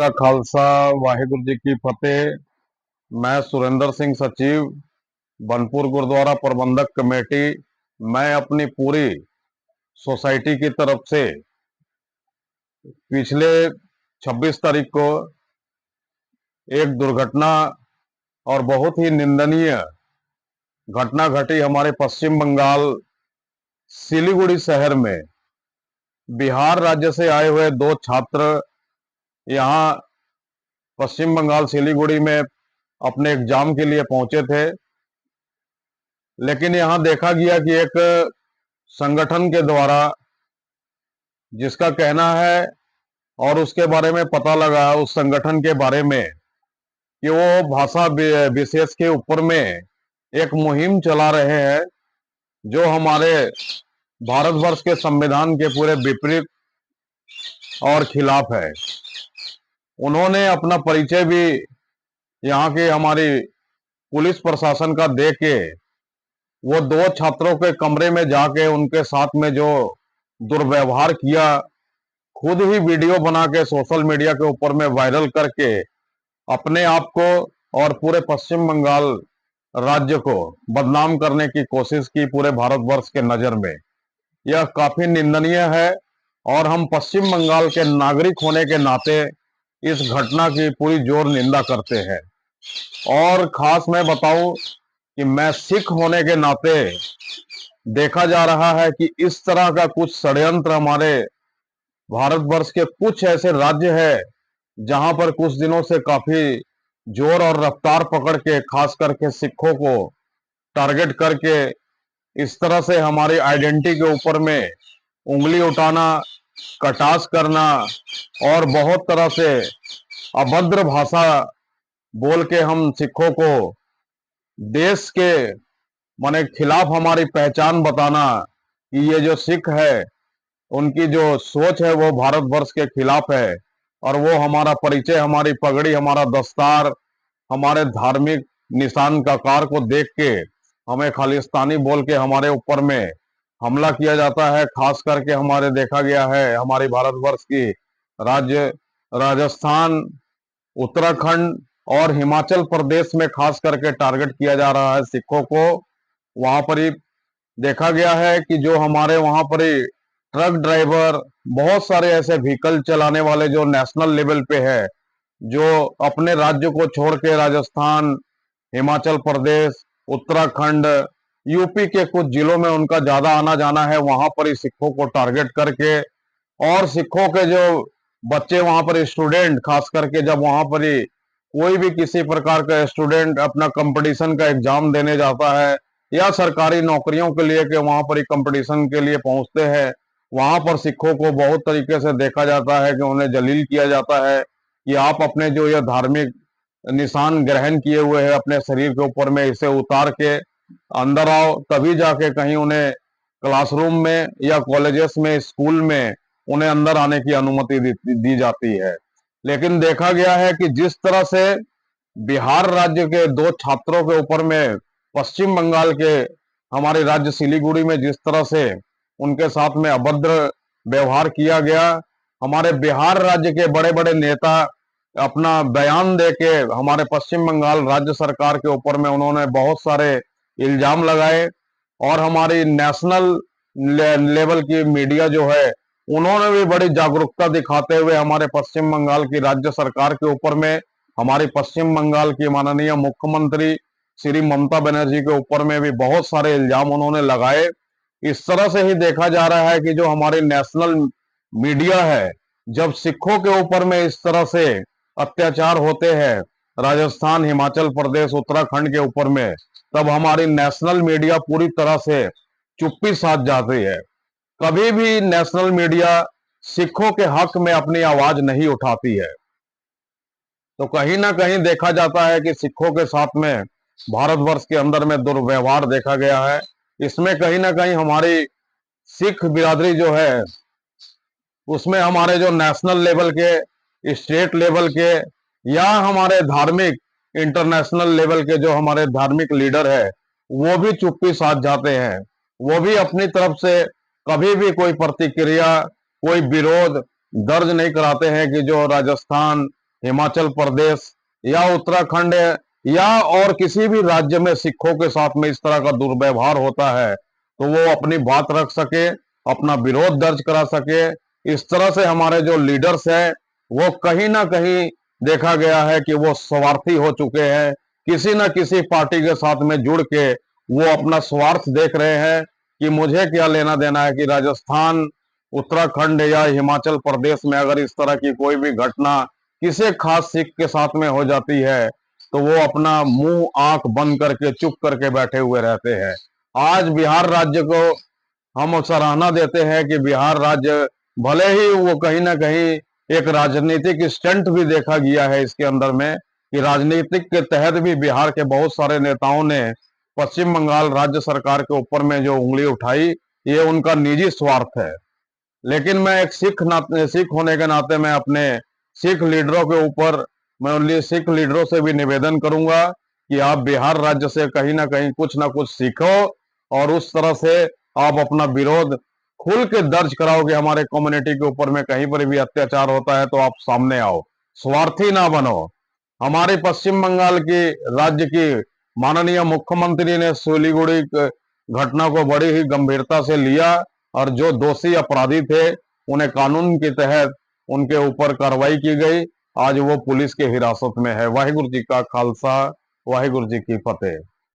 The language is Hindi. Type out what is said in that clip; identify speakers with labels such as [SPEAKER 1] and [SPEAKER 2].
[SPEAKER 1] का खालसा, वाहिगुरु जी की फतेह। मैं सुरेंद्र सिंह, सचिव बनपुर गुरुद्वारा प्रबंधक कमेटी। मैं अपनी पूरी सोसाइटी की तरफ से पिछले 26 तारीख को एक दुर्घटना और बहुत ही निंदनीय घटना घटी हमारे पश्चिम बंगाल सिलीगुड़ी शहर में। बिहार राज्य से आए हुए दो छात्र यहाँ पश्चिम बंगाल सिलीगुड़ी में अपने एग्जाम के लिए पहुंचे थे, लेकिन यहाँ देखा गया कि एक संगठन के द्वारा, जिसका कहना है और उसके बारे में पता लगा उस संगठन के बारे में कि वो भाषा विशेष के ऊपर में एक मुहिम चला रहे हैं जो हमारे भारतवर्ष के संविधान के पूरे विपरीत और खिलाफ है। उन्होंने अपना परिचय भी यहाँ के हमारी पुलिस प्रशासन का दे के वो दो छात्रों के कमरे में जाके उनके साथ में जो दुर्व्यवहार किया, खुद ही वीडियो बना के सोशल मीडिया के ऊपर में वायरल करके अपने आप को और पूरे पश्चिम बंगाल राज्य को बदनाम करने की कोशिश की पूरे भारतवर्ष के नजर में। यह काफी निंदनीय है और हम पश्चिम बंगाल के नागरिक होने के नाते इस घटना की पूरी जोर निंदा करते हैं। और खास मैं बताऊं कि मैं सिख होने के नाते देखा जा रहा है कि इस तरह का कुछ षड्यंत्र हमारे भारतवर्ष के कुछ ऐसे राज्य है जहां पर कुछ दिनों से काफी जोर और रफ्तार पकड़ के खास करके सिखों को टारगेट करके इस तरह से हमारी आइडेंटिटी के ऊपर में उंगली उठाना, कटाक्ष करना और बहुत तरह से अभद्र भाषा बोल के हम सिखों को देश के माने खिलाफ हमारी पहचान बताना कि ये जो सिख है उनकी जो सोच है वो भारतवर्ष के खिलाफ है। और वो हमारा परिचय, हमारी पगड़ी, हमारा दस्तार, हमारे धार्मिक निशान का कार को देख के हमें खालिस्तानी बोल के हमारे ऊपर में हमला किया जाता है। खास करके हमारे देखा गया है हमारी भारतवर्ष की राज्य राजस्थान, उत्तराखंड और हिमाचल प्रदेश में खास करके टारगेट किया जा रहा है सिखों को। वहां पर ही देखा गया है कि जो हमारे वहां पर ही ट्रक ड्राइवर, बहुत सारे ऐसे व्हीकल चलाने वाले जो नेशनल लेवल पे है, जो अपने राज्य को छोड़ के राजस्थान, हिमाचल प्रदेश, उत्तराखंड, यूपी के कुछ जिलों में उनका ज्यादा आना जाना है, वहां पर ही सिखों को टारगेट करके और सिखों के जो बच्चे वहां पर स्टूडेंट, खास करके जब वहां पर ही कोई भी किसी प्रकार का स्टूडेंट अपना कंपटीशन का एग्जाम देने जाता है या सरकारी नौकरियों के लिए के वहां पर ही कंपटीशन के लिए पहुंचते हैं, वहां पर सिखों को बहुत तरीके से देखा जाता है कि उन्हें जलील किया जाता है कि आप अपने जो यह धार्मिक निशान ग्रहण किए हुए हैं अपने शरीर के ऊपर में, इसे उतार के अंदर आओ, तभी जाके कहीं उन्हें क्लासरूम में या कॉलेजेस में, स्कूल में उन्हें अंदर आने की अनुमति दी जाती है। लेकिन देखा गया है कि जिस तरह से बिहार राज्य के दो छात्रों के ऊपर में पश्चिम बंगाल के हमारे राज्य सिलीगुड़ी में जिस तरह से उनके साथ में अभद्र व्यवहार किया गया, हमारे बिहार राज्य के बड़े बड़े नेता अपना बयान देके हमारे पश्चिम बंगाल राज्य सरकार के ऊपर में उन्होंने बहुत सारे इल्जाम लगाए और हमारी नेशनल लेवल की मीडिया जो है उन्होंने भी बड़ी जागरूकता दिखाते हुए हमारे पश्चिम बंगाल की राज्य सरकार के ऊपर में, हमारी पश्चिम बंगाल की माननीय मुख्यमंत्री श्री ममता बनर्जी के ऊपर में भी बहुत सारे इल्जाम उन्होंने लगाए। इस तरह से ही देखा जा रहा है कि जो हमारी नेशनल मीडिया है, जब सिखों के ऊपर में इस तरह से अत्याचार होते हैं राजस्थान, हिमाचल प्रदेश, उत्तराखंड के ऊपर में, तब हमारी नेशनल मीडिया पूरी तरह से चुप्पी साध जाती है। कभी भी नेशनल मीडिया सिखों के हक में अपनी आवाज नहीं उठाती है। तो कहीं ना कहीं देखा जाता है कि सिखों के साथ में भारतवर्ष के अंदर में दुर्व्यवहार देखा गया है। इसमें कहीं ना कहीं हमारी सिख बिरादरी जो है उसमें हमारे जो नेशनल लेवल के, स्टेट लेवल के या हमारे धार्मिक इंटरनेशनल लेवल के जो हमारे धार्मिक लीडर है वो भी चुप्पी साध जाते हैं। वो भी अपनी तरफ से कभी भी कोई प्रतिक्रिया, कोई विरोध दर्ज नहीं कराते हैं कि जो राजस्थान, हिमाचल प्रदेश या उत्तराखंड या और किसी भी राज्य में सिखों के साथ में इस तरह का दुर्व्यवहार होता है तो वो अपनी बात रख सके, अपना विरोध दर्ज करा सके। इस तरह से हमारे जो लीडर्स हैं वो कहीं ना कहीं देखा गया है कि वो स्वार्थी हो चुके हैं। किसी न किसी पार्टी के साथ में जुड़ के वो अपना स्वार्थ देख रहे हैं कि मुझे क्या लेना देना है कि राजस्थान, उत्तराखंड या हिमाचल प्रदेश में अगर इस तरह की कोई भी घटना किसी खास सिख के साथ में हो जाती है तो वो अपना मुंह आंख बंद करके चुप करके बैठे हुए रहते हैं। आज बिहार राज्य को हम सराहना देते हैं कि बिहार राज्य भले ही वो कहीं ना कहीं एक राजनीतिक स्टंट भी देखा गया है इसके अंदर में कि राजनीतिक के तहत भी बिहार के बहुत सारे नेताओं ने पश्चिम बंगाल राज्य सरकार के ऊपर में जो उंगली उठाई, ये उनका निजी स्वार्थ है। लेकिन मैं एक सिख होने के नाते मैं अपने सिख लीडरों के ऊपर, मैं उन सिख लीडरों से भी निवेदन करूंगा कि आप बिहार राज्य से कहीं ना कुछ सीखो और उस तरह से आप अपना विरोध खुल के दर्ज कराओगे। हमारे कम्युनिटी के ऊपर में कहीं पर भी अत्याचार होता है तो आप सामने आओ, स्वार्थी ना बनो। हमारे पश्चिम बंगाल की राज्य की माननीय मुख्यमंत्री ने सिलीगुड़ी घटना को बड़ी ही गंभीरता से लिया और जो दोषी अपराधी थे उन्हें कानून के तहत उनके ऊपर कार्रवाई की गई। आज वो पुलिस के हिरासत में है। वाहिगुरु जी का खालसा, वाहिगुरु जी की फतेह।